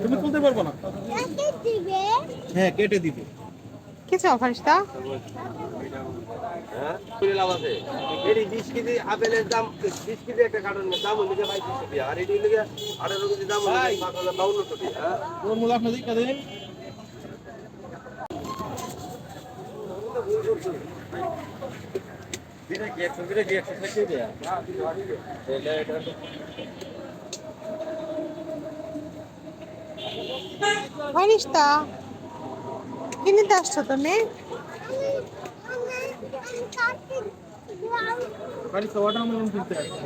তুমি তুলতে পারবো না। হ্যাঁ কেটে দিবে। কি চাও ফারিস্তা? হ্যাঁ লাভ আছে। এর 20 কেজি আপেলের দাম 20 কেজি একটা কার্টনের দাম হলো 25 টাকা আর এটি হলো 18 কেজি দাম হলো 5052 টাকা। হ্যাঁ ওর মূল আপনাদের কাছে দিনে কি 100 করে 100 টাকা দেয়া এটা ফারিস্তা কি নিতে আসছো তুমি? বাড়ি ওয়াটারমেলন কিনতে আসছে।